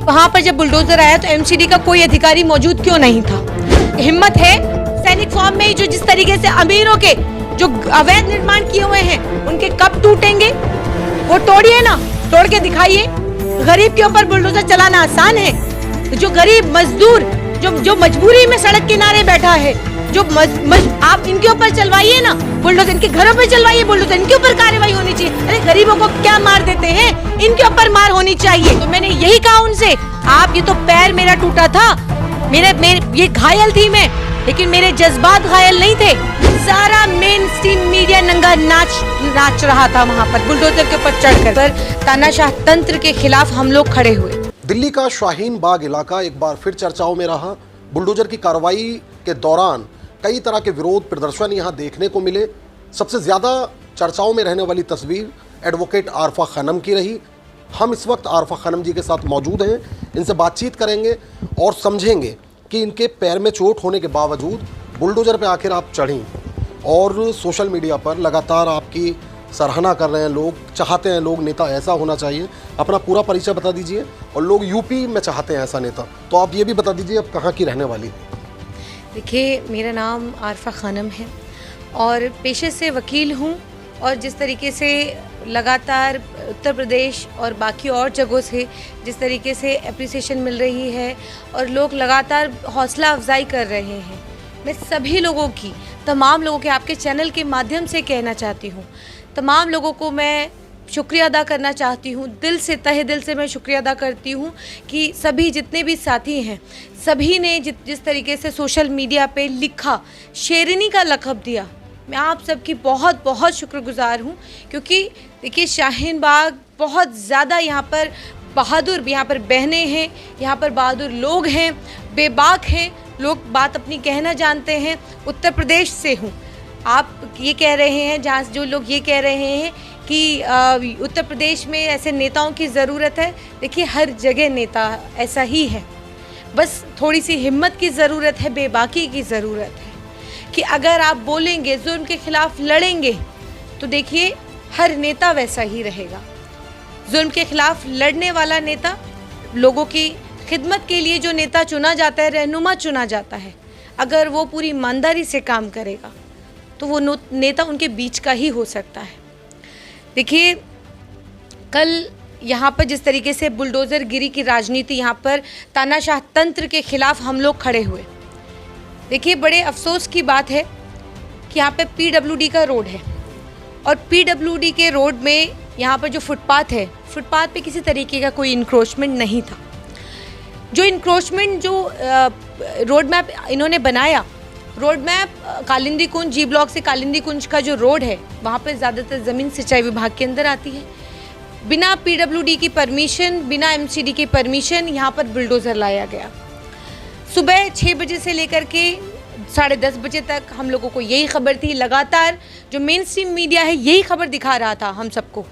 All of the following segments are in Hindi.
वहाँ पर जब बुलडोजर आया तो एमसीडी का कोई अधिकारी मौजूद क्यों नहीं था? हिम्मत है सैनिक फॉर्म में जो जिस तरीके से अमीरों के जो अवैध निर्माण किए हुए हैं उनके कब टूटेंगे? वो तोड़िए ना, तोड़ के दिखाइए। गरीब के ऊपर बुलडोजर चलाना आसान है? जो गरीब मजदूर जो मजबूरी में सड़क किनारे बैठा है, जो आप इनके ऊपर चलवाइए ना बुलडोजर, इनके घरों पे चलवाइए बुलडोजर, इनके ऊपर कार्रवाई होनी चाहिए। अरे गरीबों को क्या मार देते हैं, इनके ऊपर मार होनी चाहिए। तो मैंने यही कहा उनसे, आप ये तो पैर मेरा टूटा था, मेरे ये घायल थी मैं, लेकिन मेरे जज्बात घायल नहीं थे। सारा मेन स्ट्रीम मीडिया नंगा नाच रहा था वहाँ पर बुलडोजर के ऊपर चढ़कर। तानाशाह तंत्र के खिलाफ हम लोग खड़े हुए। दिल्ली का शाहीन बाग इलाका एक बार फिर चर्चाओं में रहा। बुलडोजर की कार्रवाई के दौरान कई तरह के विरोध प्रदर्शन यहाँ देखने को मिले। सबसे ज़्यादा चर्चाओं में रहने वाली तस्वीर एडवोकेट आरफा खनम की रही। हम इस वक्त आरफा खनम जी के साथ मौजूद हैं, इनसे बातचीत करेंगे और समझेंगे कि इनके पैर में चोट होने के बावजूद बुलडोजर पे आखिर आप चढ़ी और सोशल मीडिया पर लगातार आपकी सराहना कर रहे हैं लोग, चाहते हैं लोग नेता ऐसा होना चाहिए। अपना पूरा परिचय बता दीजिए। और लोग यूपी में चाहते हैं ऐसा नेता, तो आप ये भी बता दीजिए आप कहाँ की रहने वाली हैं? देखिए, मेरा नाम आरफा खानम है और पेशे से वकील हूँ। और जिस तरीके से लगातार उत्तर प्रदेश और बाकी और जगहों से जिस तरीके से एप्रिसिएशन मिल रही है और लोग लगातार हौसला अफजाई कर रहे हैं, मैं सभी लोगों की, तमाम लोगों के आपके चैनल के माध्यम से कहना चाहती हूँ, तमाम लोगों को मैं शुक्रिया अदा करना चाहती हूँ। दिल से, तहे दिल से मैं शुक्रिया अदा करती हूँ कि सभी जितने भी साथी हैं, सभी ने जिस तरीके से सोशल मीडिया पे लिखा, शेरनी का लक़ब दिया, मैं आप सबकी बहुत बहुत शुक्रगुजार हूँ। क्योंकि देखिए, शाहीन बाग बहुत ज़्यादा यहाँ पर बहादुर, यहाँ पर बहनें हैं, यहाँ पर बहादुर लोग हैं, बेबाक हैं लोग, बात अपनी कहना जानते हैं। उत्तर प्रदेश से हूँ। आप ये कह रहे हैं, जहाँ जो लोग ये कह रहे हैं कि उत्तर प्रदेश में ऐसे नेताओं की ज़रूरत है, देखिए हर जगह नेता ऐसा ही है, बस थोड़ी सी हिम्मत की ज़रूरत है, बेबाकी की ज़रूरत है कि अगर आप बोलेंगे, जुल्म के ख़िलाफ़ लड़ेंगे, तो देखिए हर नेता वैसा ही रहेगा। जुल्म के ख़िलाफ़ लड़ने वाला नेता, लोगों की खिदमत के लिए जो नेता चुना जाता है, रहनुमा चुना जाता है, अगर वो पूरी ईमानदारी से काम करेगा तो वो नेता उनके बीच का ही हो सकता है। देखिए, कल यहाँ पर जिस तरीके से बुलडोज़र गिरी की राजनीति, यहाँ पर तानाशाह तंत्र के खिलाफ हम लोग खड़े हुए। देखिए, बड़े अफसोस की बात है कि यहाँ पे पीडब्ल्यूडी का रोड है और पीडब्ल्यूडी के रोड में यहाँ पर जो फुटपाथ है, फुटपाथ पे किसी तरीके का कोई इंक्रोचमेंट नहीं था। जो इंक्रोचमेंट जो रोड मैप इन्होंने बनाया, रोड मैप कालिंदी कुंज, जी ब्लॉक से कालिंदी कुंज का जो रोड है, वहाँ पर ज़्यादातर ज़मीन सिंचाई विभाग के अंदर आती है। बिना पीडब्ल्यूडी की परमिशन, बिना एमसीडी की परमिशन यहाँ पर बुलडोज़र लाया गया। सुबह 6 बजे से लेकर के 10:30 बजे तक हम लोगों को यही खबर थी। लगातार जो मेन स्ट्रीम मीडिया है यही खबर दिखा रहा था हम सबको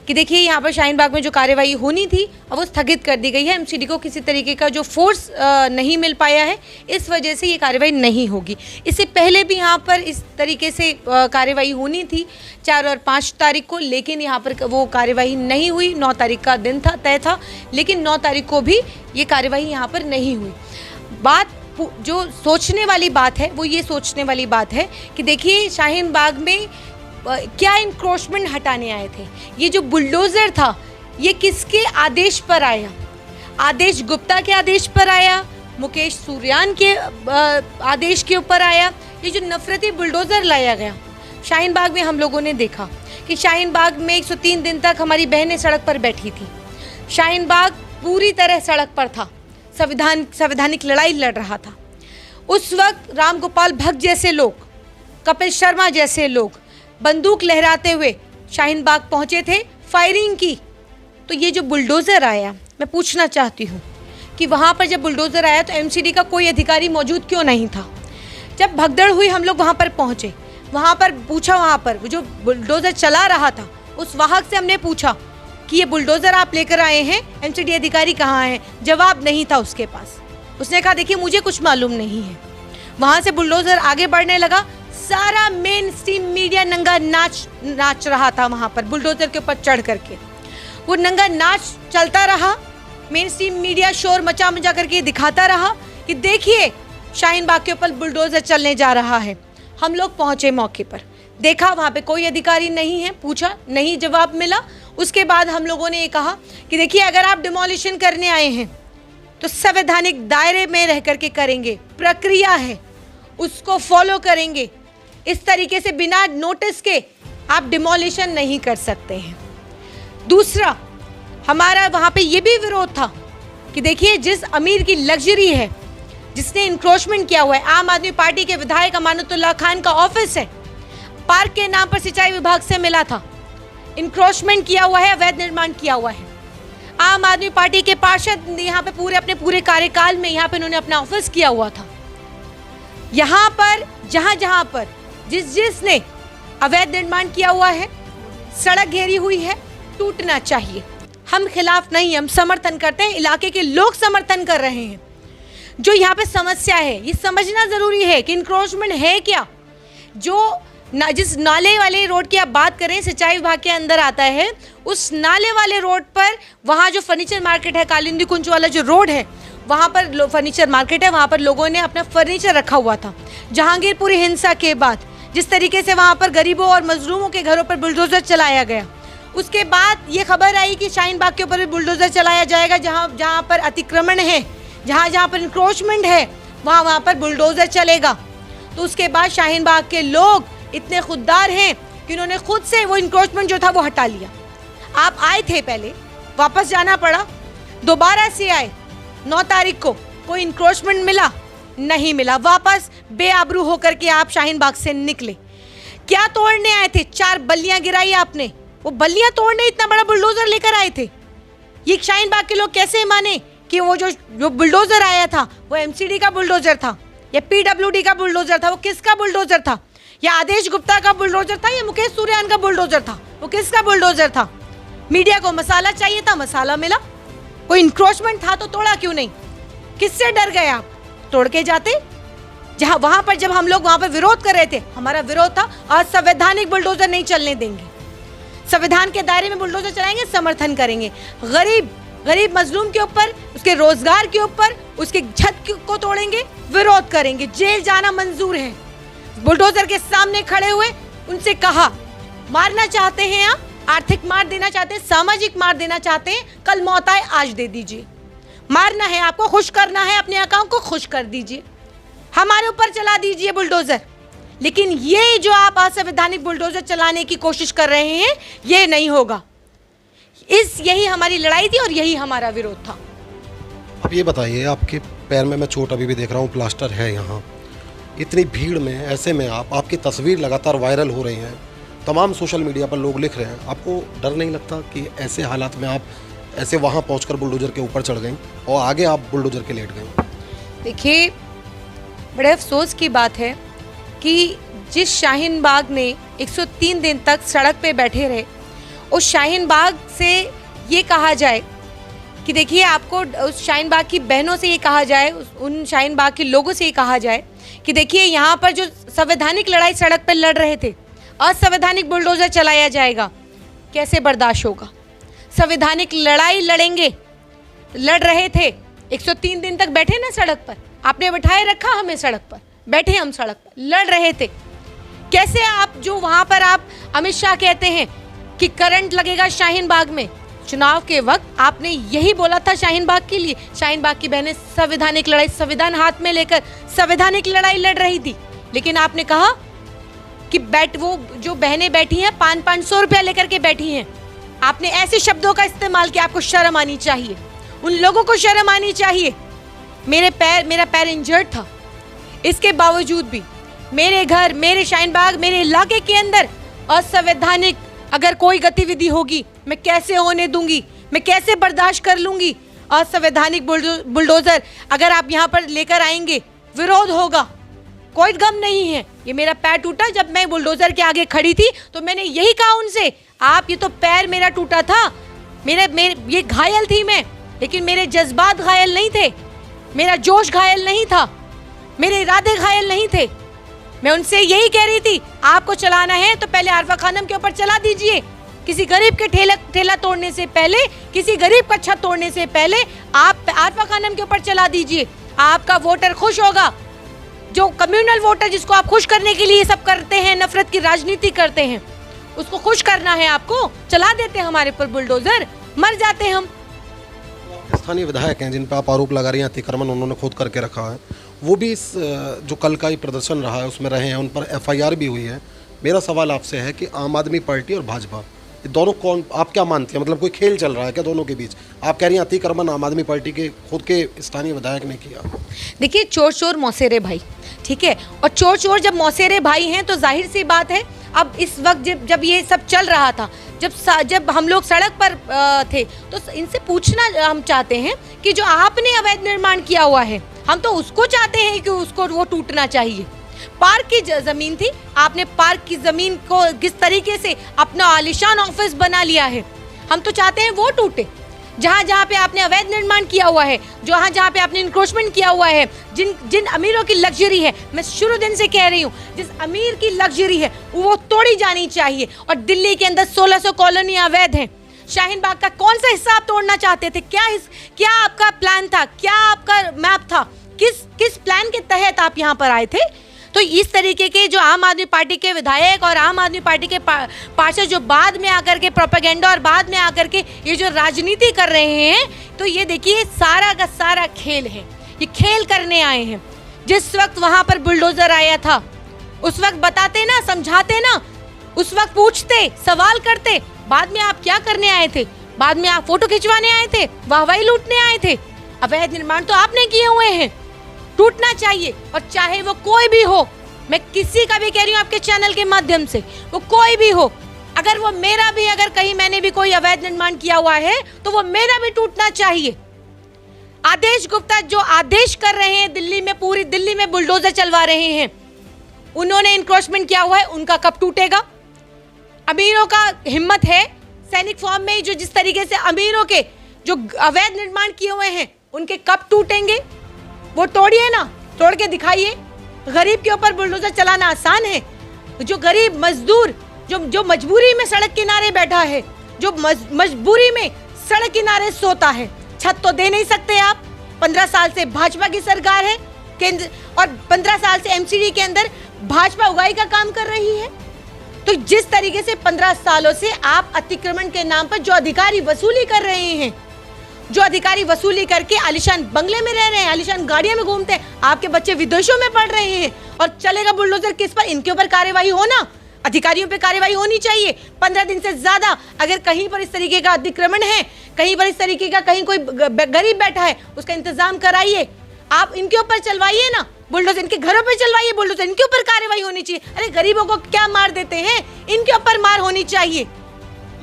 कि देखिए, यहाँ पर शाहीन बाग में जो कार्रवाई होनी थी अब वो स्थगित कर दी गई है। एमसीडी को किसी तरीके का जो फोर्स नहीं मिल पाया है, इस वजह से ये कार्रवाई नहीं होगी। इससे पहले भी यहाँ पर इस तरीके से कार्रवाई होनी थी 4 और 5 तारीख को, लेकिन यहाँ पर वो कार्रवाई नहीं हुई। 9 तारीख का दिन था, तय था, लेकिन 9 तारीख को भी ये कार्रवाई यहाँ पर नहीं हुई। बात जो सोचने वाली बात है, वो ये सोचने वाली बात है कि देखिए, शाहीन बाग में क्या इंक्रोचमेंट हटाने आए थे। ये जो बुलडोज़र था, ये किसके आदेश पर आया? आदेश गुप्ता के आदेश पर आया, मुकेश सूर्यान के आदेश के ऊपर आया। ये जो नफरती बुलडोज़र लाया गया शाहीन बाग में, हम लोगों ने देखा कि शाहीन बाग में 103 दिन तक हमारी बहनें सड़क पर बैठी थी। शाहीन बाग पूरी तरह सड़क पर था, संवैधानिक लड़ाई लड़ रहा था। उस वक्त राम गोपाल भट्ट जैसे लोग, कपिल शर्मा जैसे लोग बंदूक लहराते हुए शाहीन बाग पहुंचे थे, फायरिंग की। तो ये जो बुलडोज़र आया, मैं पूछना चाहती हूँ कि वहाँ पर जब बुलडोज़र आया तो एमसीडी का कोई अधिकारी मौजूद क्यों नहीं था? जब भगदड़ हुई, हम लोग वहाँ पर पहुँचे, वहाँ पर पूछा, वहाँ पर जो बुलडोज़र चला रहा था उस वाहक से हमने पूछा कि ये बुलडोज़र आप लेकर आए हैं, एमसीडी अधिकारी कहाँ हैं? जवाब नहीं था उसके पास। उसने कहा देखिए, मुझे कुछ मालूम नहीं है। वहाँ से बुलडोज़र आगे बढ़ने लगा। सारा मेन स्ट्रीम मीडिया नंगा नाच रहा था वहाँ पर बुलडोज़र के ऊपर चढ़ करके। वो नंगा नाच चलता रहा मेन स्ट्रीम मीडिया शोर मचा मचा करके दिखाता रहा कि देखिए शाहीन बाग के ऊपर बुलडोजर चलने जा रहा है। हम लोग पहुंचे मौके पर, देखा वहाँ पे कोई अधिकारी नहीं है, पूछा नहीं जवाब मिला। उसके बाद हम लोगों ने ये कहा कि देखिए अगर आप डिमोलिशन करने आए हैं तो संवैधानिक दायरे में रह करके करेंगे, प्रक्रिया है उसको फॉलो करेंगे। इस तरीके से बिना नोटिस के आप डिमोलिशन नहीं कर सकते हैं। दूसरा, हमारा वहाँ पे ये भी विरोध था कि देखिए जिस अमीर की लग्जरी है, जिसने इंक्रोचमेंट किया हुआ है, आम आदमी पार्टी के विधायक अमानतुल्लाह खान का ऑफिस है, पार्क के नाम पर सिंचाई विभाग से मिला था, इंक्रोचमेंट किया हुआ है, अवैध निर्माण किया हुआ है। आम आदमी पार्टी के पार्षद यहाँ पे अपने पूरे कार्यकाल में यहाँ पे उन्होंने अपना ऑफिस किया हुआ था। यहाँ पर जहाँ पर जिसने अवैध निर्माण किया हुआ है, सड़क घेरी हुई है, टूटना चाहिए। हम खिलाफ नहीं, हम समर्थन करते हैं, इलाके के लोग समर्थन कर रहे हैं। जो यहाँ पे समस्या है ये समझना जरूरी है कि इंक्रोचमेंट है क्या। जिस नाले वाले रोड की आप बात करें, सिंचाई विभाग के अंदर आता है, उस नाले वाले रोड पर वहाँ जो फर्नीचर मार्केट है, कालिंदी कुंज वाला जो रोड है, वहाँ पर फर्नीचर मार्केट है, वहाँ पर लोगों ने अपना फर्नीचर रखा हुआ था। जहांगीरपुरी हिंसा के बाद जिस तरीके से वहाँ पर गरीबों और मजलूमों के घरों पर बुलडोजर चलाया गया, उसके बाद ये खबर आई कि शाहीन बाग के ऊपर भी बुलडोजर चलाया जाएगा। जहाँ पर अतिक्रमण है, जहाँ पर इंक्रोचमेंट है, वहाँ पर बुलडोजर चलेगा। तो उसके बाद शाहीन बाग के लोग इतने खुददार हैं कि उन्होंने खुद से वो इंक्रोचमेंट जो था वो हटा लिया। आप आए थे पहले, वापस जाना पड़ा, दोबारा से आए, 9 तारीख को कोई इंक्रोचमेंट मिला नहीं मिला, वापस बेआबरू होकर के आप शाहीन बाग से निकले। क्या तोड़ने आए थे? 4 बल्लियां गिराई आपने, वो बल्लियां तोड़ने इतना बड़ा बुलडोजर लेकर आए थे। ये शाहीन बाग के लोग कैसे माने कि वो जो बुलडोजर आया था वो एमसीडी का बुलडोजर था या पीडब्ल्यूडी का बुलडोजर था? वो किसका बुलडोजर था? या आदेश गुप्ता का बुलडोजर था या मुकेश सूर्यान का बुलडोजर था? वो किसका बुलडोजर था? मीडिया को मसाला चाहिए था, मसाला मिला। कोई इंक्रोचमेंट था तो तोड़ा क्यों नहीं? किससे डर गए आप? तोड़ के जाते। वहां पर जब हम लोग वहां पर विरोध कर रहे थे, हमारा विरोध था असंवैधानिक बुलडोजर नहीं चलने देंगे, संविधान के दायरे में बुलडोजर चलाएंगे, समर्थन करेंगे। गरीब मजलूम के ऊपर, उसके रोजगार के ऊपर, उसके छत को तोड़ेंगे, विरोध करेंगे, जेल जाना मंजूर है। बुलडोजर के सामने खड़े हुए उनसे कहा, मारना चाहते हैं आप, आर्थिक मार देना चाहते हैं, सामाजिक मार देना चाहते हैं, कल मौत आए आज दे दीजिए। मारना है आपको, खुश करना है अपने आकाओं को, खुश कर दीजिए, हमारे ऊपर चला दीजिए बुलडोजर। लेकिन ये जो आप असंवैधानिक बुलडोजर चलाने की कोशिश कर रहे हैं, ये नहीं होगा। यही हमारी लड़ाई थी और यही हमारा विरोध था। अब ये बताइए, आपके पैर में मैं चोट अभी भी देख रहा हूँ, प्लास्टर है यहाँ, इतनी भीड़ में, ऐसे में आपकी तस्वीर लगातार वायरल हो रही है, तमाम सोशल मीडिया पर लोग लिख रहे हैं, आपको डर नहीं लगता कि ऐसे हालात में आप ऐसे वहाँ पहुँचकर बुलडोजर के ऊपर चढ़ गई और आगे आप बुलडोजर के लेट गई? देखिए, बड़े अफसोस की बात है कि जिस शाहीन बाग ने 103 दिन तक सड़क पे बैठे रहे, उस शाहीन बाग से ये कहा जाए कि देखिए, आपको उस शाहीन बाग की बहनों से ये कहा जाए, उन शाहीन बाग के लोगों से ये कहा जाए कि देखिए यहाँ पर जो संवैधानिक लड़ाई सड़क पर लड़ रहे थे, असंवैधानिक बुलडोजर चलाया जाएगा, कैसे बर्दाश्त होगा? संवैधानिक लड़ाई लड़ रहे थे, 103 दिन तक बैठे ना सड़क पर, आपने बिठाए रखा हमें सड़क पर, बैठे हम सड़क पर, लड़ रहे थे। कैसे आप जो वहाँ पर आप अमित शाह कहते हैं कि करंट लगेगा शाहीन बाग में, चुनाव के वक्त आपने यही बोला था शाहीन बाग के लिए। शाहीन बाग की बहनें संवैधानिक लड़ाई, संविधान हाथ में लेकर संवैधानिक लड़ाई लड़ रही थी, लेकिन आपने कहा कि वो जो बहनें बैठी हैं 500 रुपया लेकर के बैठी हैं। आपने ऐसे शब्दों का इस्तेमाल किया, आपको शर्म आनी चाहिए, उन लोगों को शर्म आनी चाहिए। मेरा पैर इंजर्ड था, इसके बावजूद भी मेरे घर, मेरे शाहीन बाग, मेरे इलाके के अंदर असंवैधानिक अगर कोई गतिविधि होगी, मैं कैसे होने दूंगी, मैं कैसे बर्दाश्त कर लूंगी? असंवैधानिक बुलडोजर अगर आप यहाँ पर लेकर आएंगे, विरोध होगा, कोई गम नहीं है। ये मेरा पैर टूटा, जब मैं बुलडोजर के आगे खड़ी थी तो मैंने यही कहा उनसे, आप ये तो पैर मेरा टूटा था, ये घायल थी मैं, लेकिन मेरे जज्बात घायल नहीं थे, मेरा जोश घायल नहीं था, मेरे इरादे घायल नहीं थे। मैं उनसे यही कह रही थी, आपको चलाना है तो पहले आरफा खानम के ऊपर चला दीजिए, किसी गरीब के ठेला तोड़ने से पहले, किसी गरीब का छत तोड़ने से पहले आप आरफा खानम के ऊपर चला दीजिए। आपका वोटर खुश होगा। जो कम्युनल वोटर जिसको आप खुश करने के लिए ये सब करते हैं, नफरत की राजनीति करते हैं, उसको खुश करना है आपको, चला देते हैं हमारे पर बुलडोजर, मर जाते हम। स्थानीय विधायक हैं जिन पर आप आरोप लगा रही हैं अतिक्रमण उन्होंने खुद करके रखा है, वो भी इस जो कल का ही प्रदर्शन रहा है उसमें रहे हैं, उन पर एफआईआर भी हुई है। मेरा सवाल आपसे है कि आम आदमी पार्टी और भाजपा ये दोनों कौन, आप क्या मानती हैं? मतलब कोई खेल चल रहा है क्या दोनों के बीच? आप कह रही हैं अतिक्रमण आम आदमी पार्टी के खुद के स्थानीय विधायक ने किया। देखिए, चोर चोर मौसेरे भाई, ठीक है, और चोर चोर जब मौसेरे भाई हैं तो जाहिर सी बात है, अब इस वक्त जब ये सब चल रहा था, जब हम लोग सड़क पर थे, तो इनसे पूछना हम चाहते हैं कि जो आपने अवैध निर्माण किया हुआ है, हम तो उसको चाहते हैं कि उसको वो टूटना चाहिए। पार्क की जमीन थी, आपने पार्क की जमीन को किस तरीके से अपना आलिशान ऑफिस बना लिया है, हम तो चाहते हैं वो टूटे। जहाँ जहाँ पे आपने अवैध निर्माण किया हुआ है, जहाँ पे आपने इंक्रोचमेंट किया हुआ है, जिन अमीरों की लग्जरी है, मैं शुरू दिन से कह रही हूँ, जिस अमीर की लग्जरी है वो तोड़ी जानी चाहिए। और दिल्ली के अंदर 1600 कॉलोनी अवैध हैं। शाहीन बाग का कौन सा हिस्सा आप तोड़ना चाहते थे? क्या आपका प्लान था? क्या आपका मैप था? किस प्लान के तहत आप यहाँ पर आए थे? तो इस तरीके के जो आम आदमी पार्टी के विधायक और आम आदमी पार्टी के पार्षद जो बाद में आकर के प्रोपेगेंडा और बाद में आकर के ये जो राजनीति कर रहे हैं, तो ये देखिए सारा का सारा खेल है, ये खेल करने आए हैं। जिस वक्त वहां पर बुलडोजर आया था उस वक्त बताते ना, समझाते ना, उस वक्त पूछते, सवाल करते। बाद में आप क्या करने आए थे? बाद में आप फोटो खिंचवाने आए थे, वाहवाही लूटने आए थे। अवैध निर्माण तो आपने किए हुए हैं, टूटना चाहिए। और चाहे वो कोई भी हो, मैं किसी का भी कह रही हूँ आपके चैनल के माध्यम से, वो कोई भी हो, अगर वो मेरा भी, अगर कहीं मैंने भी कोई अवैध निर्माण किया हुआ है तो वो मेरा भी टूटना चाहिए। आदेश गुप्ता जो आदेश कर रहे हैं दिल्ली में, पूरी दिल्ली में बुलडोजर चलवा रहे हैं, उन्होंने इंक्रोचमेंट किया हुआ है, उनका कब टूटेगा? अमीरों का हिम्मत है सैनिक फॉर्म में, जो जिस तरीके से अमीरों के जो अवैध निर्माण किए हुए हैं उनके कब टूटेंगे? वो तोड़िए ना, तोड़ के दिखाइए। गरीब के ऊपर बुलडोजर चलाना आसान है? जो गरीब मजदूर जो मजबूरी में सड़क किनारे बैठा है, जो मजबूरी में सड़क किनारे सोता है, छत तो दे नहीं सकते आप। 15 साल से भाजपा की सरकार है केंद्र, और 15 साल से एमसीडी के अंदर भाजपा उगाई का काम कर रही है। तो जिस तरीके से 15 सालों से आप अतिक्रमण के नाम पर जो अधिकारी वसूली कर रहे हैं, जो अधिकारी वसूली करके आलिशान बंगले में रह रहे हैं, आलिशान गाड़ियों में घूमते हैं, आपके बच्चे विदेशों में पढ़ रहे हैं, और चलेगा बुलडोजर किस पर? इनके ऊपर कार्यवाही हो ना, अधिकारियों पे कार्यवाही होनी चाहिए। 15 दिन से ज्यादा अगर कहीं पर इस तरीके का अतिक्रमण है, कहीं पर इस तरीके का कहीं कोई गरीब बैठा है, उसका इंतजाम कराइए। आप इनके ऊपर चलवाइए ना बुलडोजर, इनके घरों पे चलवाइए बुलडोजर, इनके ऊपर कार्यवाही होनी चाहिए। अरे गरीबों को क्या मार देते हैं, इनके ऊपर मार होनी चाहिए।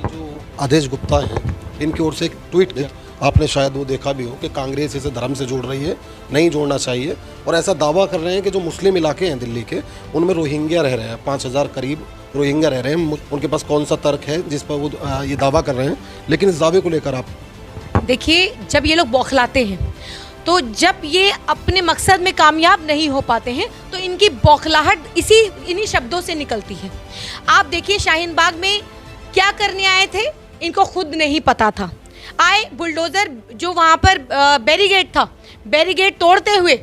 जो आदेश गुप्ता है, इनकी ओर से एक ट्वीट आपने शायद वो देखा भी हो कि कांग्रेस इसे धर्म से जोड़ रही है, नहीं जोड़ना चाहिए, और ऐसा दावा कर रहे हैं कि जो मुस्लिम इलाके हैं दिल्ली के, उनमें रोहिंग्या रह रहे हैं, 5000 करीब रोहिंग्या रह रहे हैं। उनके पास कौन सा तर्क है जिस पर वो ये दावा कर रहे हैं? लेकिन इस दावे को लेकर आप देखिए, जब ये लोग बौखलाते हैं, तो जब ये अपने मकसद में कामयाब नहीं हो पाते हैं, तो इनकी बौखलाहट इन्हीं शब्दों से निकलती है। आप देखिए, शाहीन बाग में क्या करने आए थे इनको खुद नहीं पता था। आए बुलडोजर, जो वहाँ पर बैरिगेड था, बैरिगेड तोड़ते हुए,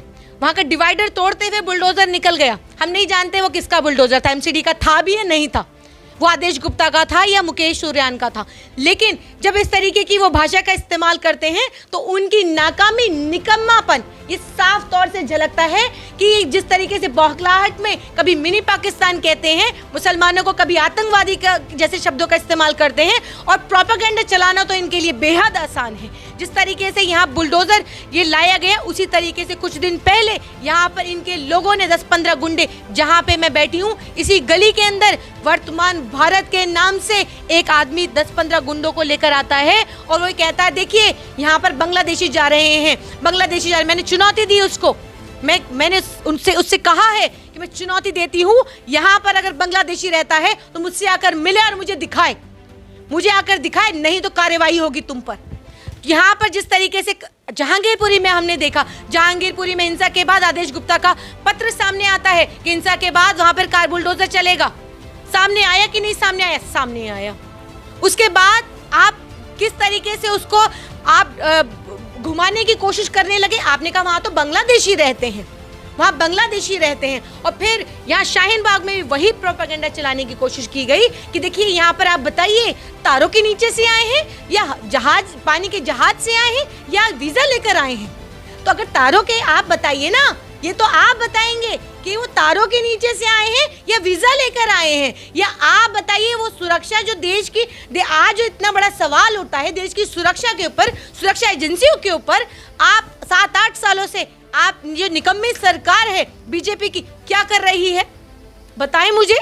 वहाँ का डिवाइडर तोड़ते हुए बुलडोजर निकल गया। हम नहीं जानते वो किसका बुलडोजर था, एमसीडी का था भी या नहीं था, वो आदेश गुप्ता का था या मुकेश सूर्यान का था। लेकिन जब इस तरीके की वो भाषा का इस्तेमाल करते हैं तो उनकी नाकामी, निकम्मापन ये साफ तौर से झलकता है कि जिस तरीके से बौखलाहट में कभी मिनी पाकिस्तान कहते हैं, मुसलमानों को कभी आतंकवादी का जैसे शब्दों का इस्तेमाल करते हैं, और प्रोपेगेंडा चलाना तो इनके लिए बेहद आसान है। जिस तरीके से यहाँ बुलडोजर ये लाया गया, उसी तरीके से कुछ दिन पहले यहाँ पर इनके लोगों ने 10-15 गुंडे, जहाँ पे मैं बैठी हूँ इसी गली के अंदर, वर्तमान भारत के नाम से एक आदमी 10-15 गुंडों को लेकर आता है और वो कहता है देखिए यहाँ पर बांग्लादेशी जा रहे हैं, बांग्लादेशी जा रहे हैं। मैंने चुनौती दी उसको, मैंने उससे कहा है कि मैं चुनौती देती हूँ, यहाँ पर अगर बांग्लादेशी रहता है तो मुझसे आकर मिले और मुझे दिखाए, मुझे आकर दिखाए, नहीं तो कार्रवाई होगी तुम पर। यहाँ पर जिस तरीके से जहांगीरपुरी में हमने देखा, जहांगीरपुरी में हिंसा के बाद आदेश गुप्ता का पत्र सामने आता है कि हिंसा के बाद वहां पर कार बुलडोजर चलेगा। सामने आया कि नहीं सामने आया? सामने आया। उसके बाद आप किस तरीके से उसको आप घुमाने की कोशिश करने लगे। आपने कहा वहाँ तो बांग्लादेशी रहते हैं, वहाँ बांग्लादेशी रहते हैं, और फिर यहाँ शाहीन बाग में भी वही प्रोपेगेंडा चलाने की कोशिश की गई कि देखिए यहाँ पर आप बताइए तारों के नीचे से आए हैं या जहाज, पानी के जहाज से आए हैं या वीजा लेकर आए हैं। तो अगर तारों के आप बताइए ना, ये तो आप बताएंगे कि वो तारों के नीचे से आए हैं या वीजा लेकर आए हैं, या आप बताइए वो सुरक्षा जो देश की आज जो इतना बड़ा सवाल उठता है देश की सुरक्षा के ऊपर, सुरक्षा एजेंसियों के ऊपर, आप 7-8 सालों से आप जो निकम्मी सरकार है बीजेपी की क्या कर रही है, बताएं मुझे।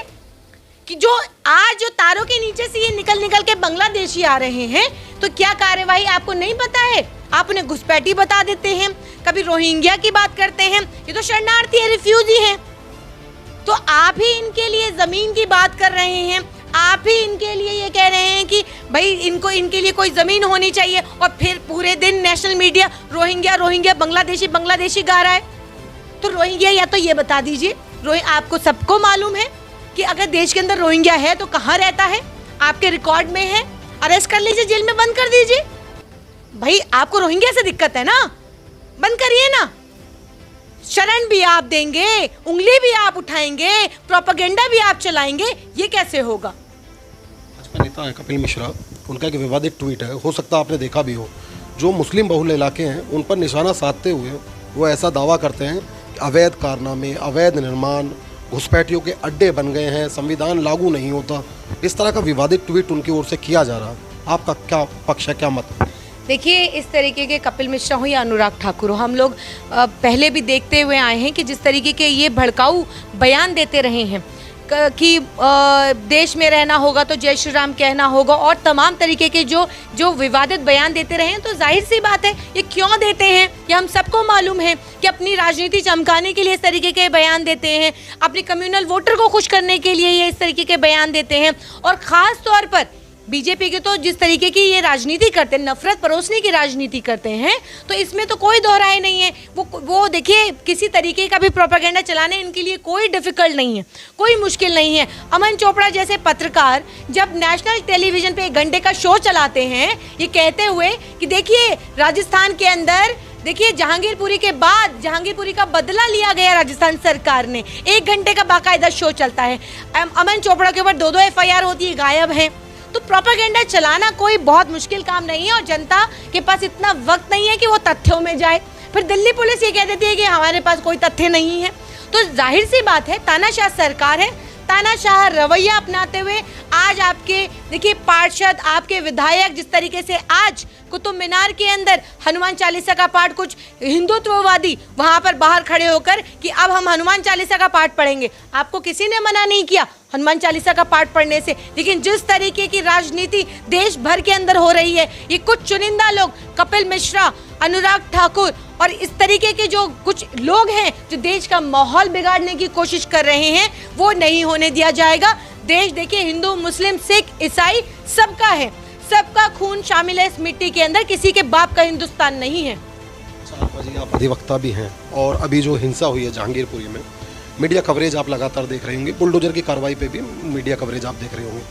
कि जो आज जो तारों के नीचे से ये निकल के बांग्लादेशी आ रहे हैं, तो क्या कार्यवाही आपको नहीं पता है? आप उन्हें घुसपैठी बता देते हैं, कभी रोहिंग्या की बात करते हैं, ये तो शरणार्थी है, रिफ्यूजी हैं। तो आप ही इनके लिए जमीन की बात कर रहे हैं, आप ही इनके लिए ये कह रहे हैं कि भाई इनके लिए कोई जमीन होनी चाहिए, और फिर पूरे दिन national media Rohingya Rohingya Bangladeshi Bangladeshi गा रहा है। तो रोहिंग्या, या तो ये बता दीजिए, आपको सबको मालूम है कि अगर देश के अंदर रोहिंग्या है तो कहाँ रहता है, आपके रिकॉर्ड में है, अरेस्ट कर लीजिए, जेल में बंद कर दीजिए। भाई आपको रोहिंग्या से दिक्कत है ना, बंद करिए ना। शरण भी आप देंगे, उंगली भी आप उठाएंगे, प्रोपेगेंडा भी आप चलाएंगे, ये कैसे होगा? भाजपा नेता है कपिल मिश्रा, उनका एक विवादित ट्वीट है, हो सकता है आपने देखा भी हो, जो मुस्लिम बहुल इलाके हैं उन पर निशाना साधते हुए वो ऐसा दावा करते हैं कि अवैध कारनामे, अवैध निर्माण, घुसपैठियों के अड्डे बन गए हैं, संविधान लागू नहीं होता। इस तरह का विवादित ट्वीट उनकी ओर से किया जा रहा है, आपका क्या पक्ष है, क्या मत है? देखिए, इस तरीके के कपिल मिश्रा हो या अनुराग ठाकुर हो, हम लोग पहले भी देखते हुए आए हैं कि जिस तरीके के ये भड़काऊ बयान देते रहे हैं कि देश में रहना होगा तो जय श्री राम कहना होगा, और तमाम तरीके के जो विवादित बयान देते रहे हैं, तो जाहिर सी बात है ये क्यों देते हैं, ये हम सबको मालूम है कि अपनी राजनीति चमकाने के लिए इस तरीके के बयान देते हैं, अपनी कम्युनल वोटर को खुश करने के लिए ये इस तरीके के बयान देते हैं। और ख़ास तौर पर बीजेपी के तो जिस तरीके की ये राजनीति करते हैं, नफरत परोसने की राजनीति करते हैं, तो इसमें तो कोई दोहराए नहीं है। वो देखिए, किसी तरीके का भी प्रोपेगेंडा चलाने इनके लिए कोई डिफिकल्ट नहीं है, कोई मुश्किल नहीं है। अमन चोपड़ा जैसे पत्रकार जब नेशनल टेलीविजन पे 1 घंटे का शो चलाते हैं ये कहते हुए कि देखिए राजस्थान के अंदर, देखिए जहांगीरपुरी के बाद जहांगीरपुरी का बदला लिया गया राजस्थान सरकार ने, 1 घंटे का बाकायदा शो चलता है, अमन चोपड़ा के ऊपर 2-2 FIR होती है, गायब है। तो प्रोपेगेंडा चलाना कोई बहुत मुश्किल काम नहीं है, और जनता के पास इतना वक्त नहीं है कि वो तथ्यों में जाए। फिर दिल्ली पुलिस ये कह देती है कि हमारे पास कोई तथ्य नहीं है। तो जाहिर सी बात है, तानाशाह सरकार है, तानाशाह रवैया अपनाते हुए आज आपके देखिए पार्षद, आपके विधायक जिस तरीके से आज कुतुब मीनार के अंदर हनुमान चालीसा का पाठ, कुछ हिंदुत्ववादी वहां पर बाहर खड़े होकर कि अब हम हनुमान चालीसा का पाठ पढ़ेंगे। आपको किसी ने मना नहीं किया हनुमान चालीसा का पाठ पढ़ने से, लेकिन जिस तरीके की राजनीति देश भर के अंदर हो रही है, ये कुछ चुनिंदा लोग, कपिल मिश्रा, अनुराग ठाकुर और इस तरीके के जो कुछ लोग हैं जो देश का माहौल बिगाड़ने की कोशिश कर रहे हैं, वो नहीं होने दिया जाएगा। देश देखिए हिंदू, मुस्लिम, सिख, ईसाई सबका है, सबका खून शामिल है इस मिट्टी के अंदर, किसी के बाप का हिंदुस्तान नहीं है। जी, आप अधिवक्ता भी हैं, और अभी जो हिंसा हुई है जहांगीरपुरी में, मीडिया कवरेज आप लगातार देख रहे होंगे, बुलडोजर की कार्रवाई पे भी मीडिया कवरेज आप देख रहे होंगे।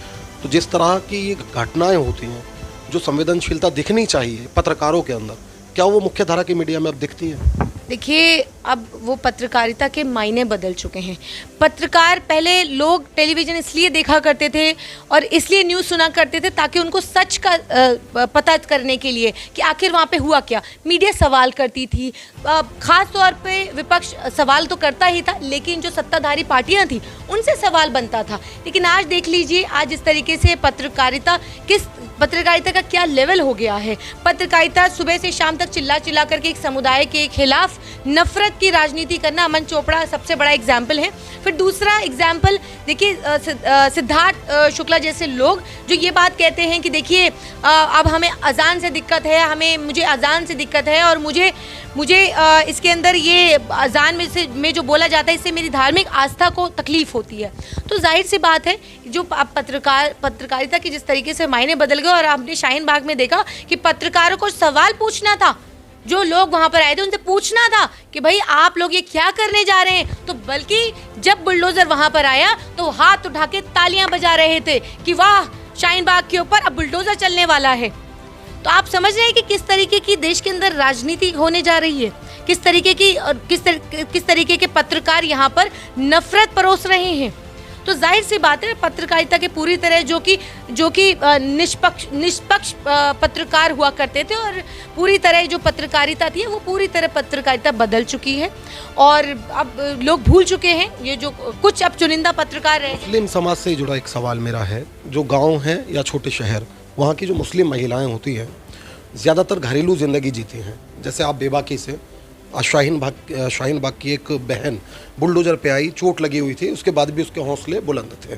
तो जिस तरह की घटनाएं होती हैं, जो संवेदनशीलता दिखनी चाहिए पत्रकारों के अंदर, क्या वो मुख्य धारा की मीडिया में अब दिखती है? देखिए, अब वो पत्रकारिता के मायने बदल चुके हैं। पत्रकार, पहले लोग टेलीविज़न इसलिए देखा करते थे और इसलिए न्यूज़ सुना करते थे ताकि उनको सच का पता करने के लिए कि आखिर वहाँ पे हुआ क्या। मीडिया सवाल करती थी, ख़ास तौर पे विपक्ष सवाल तो करता ही था, लेकिन जो सत्ताधारी पार्टियाँ थी उनसे सवाल बनता था। लेकिन आज देख लीजिए, आज इस तरीके से पत्रकारिता का क्या लेवल हो गया है। पत्रकारिता सुबह से शाम तक चिल्ला करके एक समुदाय के खिलाफ नफरत की राजनीति करना, अमन चोपड़ा सबसे बड़ा एग्जाम्पल है। फिर दूसरा एग्जाम्पल देखिए, सिद्धार्थ शुक्ला जैसे लोग जो ये बात कहते हैं कि देखिए अब हमें अजान से दिक्कत है, मुझे अजान से दिक्कत है, और मुझे इसके अंदर ये अजान में जो बोला जाता है इससे मेरी धार्मिक आस्था को तकलीफ होती है। तो जाहिर सी बात है, जो पत्रकारिता की जिस तरीके से मायने बदल गए, और आपने शाहीन बाग में देखा कि पत्रकारों को सवाल पूछना था, जो लोग वहां पर आए थे उनसे पूछना था कि भाई आप लोग ये क्या करने जा रहे हैं। तो बल्कि जब बुलडोजर वहां पर आया तो हाथ उठा के तालियां बजा रहे थे कि वाह शाहीन बाग के ऊपर अब बुलडोजर चलने वाला है। तो आप समझ रहे हैं कि किस तरीके की देश के अंदर राजनीति होने जा रही है, किस तरीके की और किस तरीके के पत्रकार यहाँ पर नफरत परोस रहे हैं। तो जाहिर सी बात है पत्रकारिता के पूरी तरह जो कि निष्पक्ष पत्रकार हुआ करते थे और पूरी तरह जो पत्रकारिता थी वो पूरी तरह पत्रकारिता बदल चुकी है और अब लोग भूल चुके हैं ये जो कुछ अब चुनिंदा पत्रकार रहे। मुस्लिम समाज से जुड़ा एक सवाल मेरा है, जो गांव हैं या छोटे शहर, वहाँ की जो मुस्लिम महिलाएं होती हैं ज़्यादातर घरेलू ज़िंदगी जीती हैं। जैसे आप बेबाकी से आज शाहीन बाग की एक बहन बुलडोजर पे आई, चोट लगी हुई थी, उसके बाद भी उसके हौसले बुलंद थे।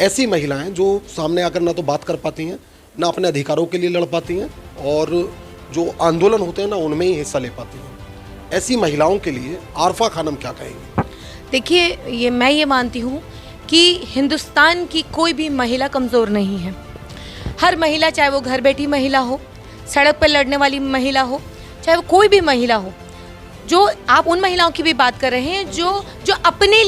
ऐसी महिलाएं जो सामने आकर ना तो बात कर पाती हैं, ना अपने अधिकारों के लिए लड़ पाती हैं और जो आंदोलन होते हैं ना उनमें ही हिस्सा ले पाती हैं, ऐसी महिलाओं के लिए आरफा खानम क्या कहेंगी? देखिए मैं ये मानती हूँ कि हिंदुस्तान की कोई भी महिला कमज़ोर नहीं है। हर महिला, चाहे वो घर बैठी महिला हो, सड़क पर लड़ने वाली महिला हो, चाहे वो कोई भी महिला हो, जो आप उन महिलाओं की भी बात कर रहे हैं जो अपने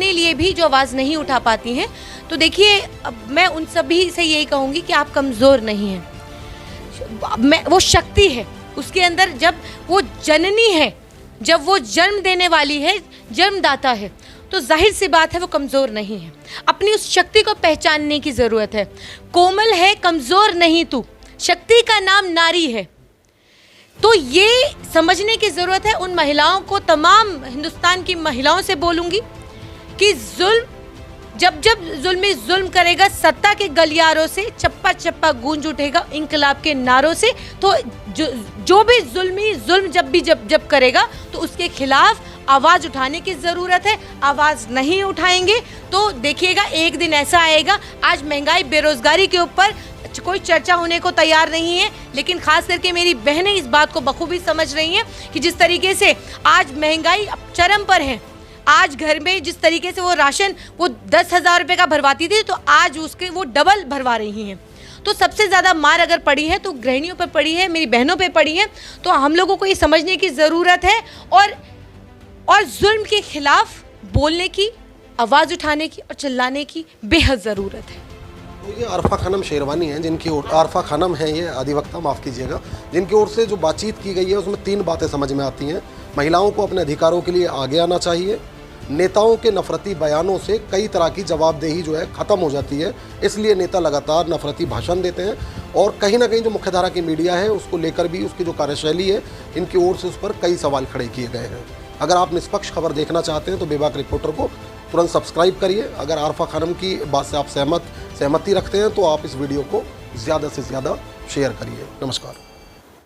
लिए भी जो आवाज़ नहीं उठा पाती हैं। तो देखिए मैं उन सभी से यही कहूँगी कि आप कमज़ोर नहीं हैं। वो शक्ति है उसके अंदर, जब वो जननी है, जब वो जन्म देने वाली है, जन्मदाता है, तो जाहिर सी बात है वो कमज़ोर नहीं है। अपनी उस शक्ति को पहचानने की ज़रूरत है। कोमल है, कमज़ोर नहीं तू, शक्ति का नाम नारी है। तो ये समझने की ज़रूरत है उन महिलाओं को। तमाम हिंदुस्तान की महिलाओं से बोलूँगी कि जब जुल्म करेगा सत्ता के गलियारों से, चप्पा चप्पा गूंज उठेगा इनकलाब के नारों से। तो जो भी जुल्म जब करेगा तो उसके खिलाफ आवाज़ उठाने की ज़रूरत है। आवाज़ नहीं उठाएंगे तो देखिएगा एक दिन ऐसा आएगा। आज महंगाई, बेरोज़गारी के ऊपर कोई चर्चा होने को तैयार नहीं है, लेकिन खास करके मेरी बहनें इस बात को बखूबी समझ रही हैं कि जिस तरीके से आज महंगाई चरम पर है, आज घर में जिस तरीके से वो राशन वो 10,000 रुपये का भरवाती थी तो आज उसके वो डबल भरवा रही हैं। तो सबसे ज़्यादा मार अगर पड़ी है तो गृहिणियों पर पड़ी है, मेरी बहनों पर पड़ी है। तो हम लोगों को ये समझने की ज़रूरत है और जुल्म के खिलाफ बोलने की, आवाज़ उठाने की और चिल्लाने की बेहद ज़रूरत है। तो ये आरफा खानम शेरवानी हैं, जिनकी ओर आरफा खानम है, ये अधिवक्ता, माफ़ कीजिएगा, जिनकी ओर से जो बातचीत की गई है उसमें 3 बातें समझ में आती हैं। महिलाओं को अपने अधिकारों के लिए आगे आना चाहिए, नेताओं के नफरती बयानों से कई तरह की जवाबदेही जो है ख़त्म हो जाती है, इसलिए नेता लगातार नफरती भाषण देते हैं और कहीं ना कहीं जो मुख्यधारा की मीडिया है उसको लेकर भी उसकी जो कार्यशैली है, इनकी ओर से उस पर कई सवाल खड़े किए गए हैं। अगर आप निष्पक्ष खबर देखना चाहते हैं तो बेबाक रिपोर्टर को तुरंत सब्सक्राइब करिए। अगर आरफा खानम की बात से आप सहमति रखते हैं तो आप इस वीडियो को ज़्यादा से ज़्यादा शेयर करिए। नमस्कार।